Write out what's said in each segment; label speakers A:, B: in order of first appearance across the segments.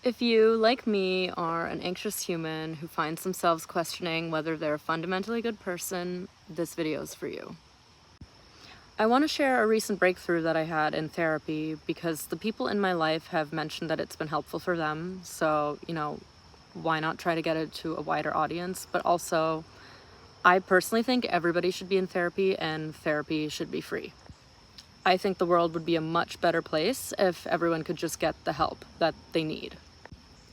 A: If you, like me, are an anxious human who finds themselves questioning whether they're a fundamentally good person, this video is for you. I want to share a recent breakthrough that I had in therapy because the people in my life have mentioned that it's been helpful for them, so, why not try to get it to a wider audience? But also, I personally think everybody should be in therapy and therapy should be free. I think the world would be a much better place if everyone could just get the help that they need.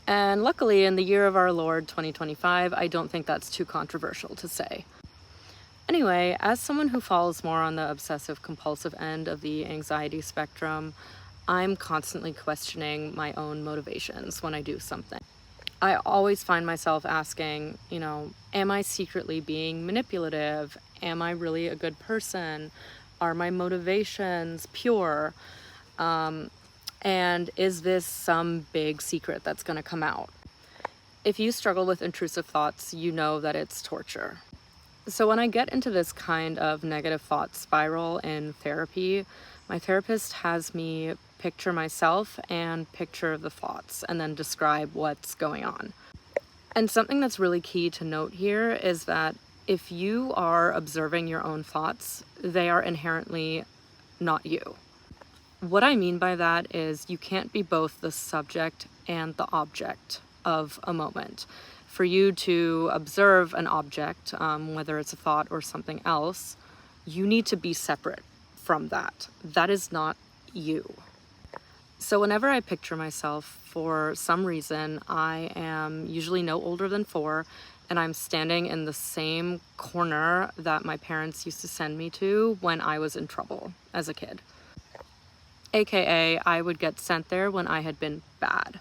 A: And luckily, in the year of our Lord 2025, I don't think that's too controversial to say. Anyway, as someone who falls more on the obsessive compulsive end of the anxiety spectrum, I'm constantly questioning my own motivations when I do something. I always find myself asking, am I secretly being manipulative? Am I really a good person? Are my motivations pure? And is this some big secret that's going to come out? If you struggle with intrusive thoughts, you know that it's torture. So when I get into this kind of negative thought spiral in therapy, my therapist has me picture myself and picture the thoughts and then describe what's going on. And something that's really key to note here is that if you are observing your own thoughts, they are inherently not you. What I mean by that is you can't be both the subject and the object of a moment. For you to observe an object, whether it's a thought or something else, you need to be separate from that. That is not you. So whenever I picture myself, for some reason, I am usually no older than 4, and I'm standing in the same corner that my parents used to send me to when I was in trouble as a kid. AKA, I would get sent there when I had been bad.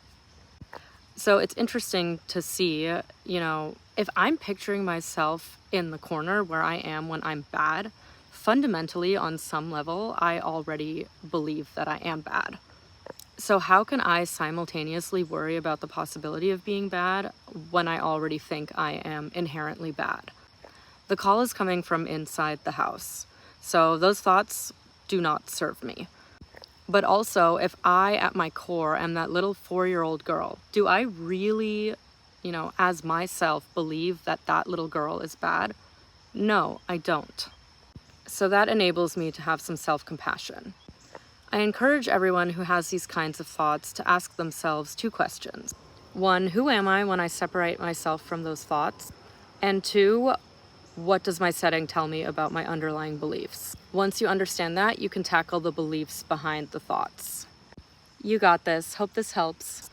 A: So it's interesting to see, if I'm picturing myself in the corner where I am when I'm bad, fundamentally on some level, I already believe that I am bad. So how can I simultaneously worry about the possibility of being bad when I already think I am inherently bad? The call is coming from inside the house. So those thoughts do not serve me. But also, if I, at my core, am that little 4-year-old girl, do I really, as myself, believe that that little girl is bad? No, I don't. So that enables me to have some self-compassion. I encourage everyone who has these kinds of thoughts to ask themselves 2 questions. 1, who am I when I separate myself from those thoughts? And 2, what does my setting tell me about my underlying beliefs? Once you understand that, you can tackle the beliefs behind the thoughts. You got this. Hope this helps.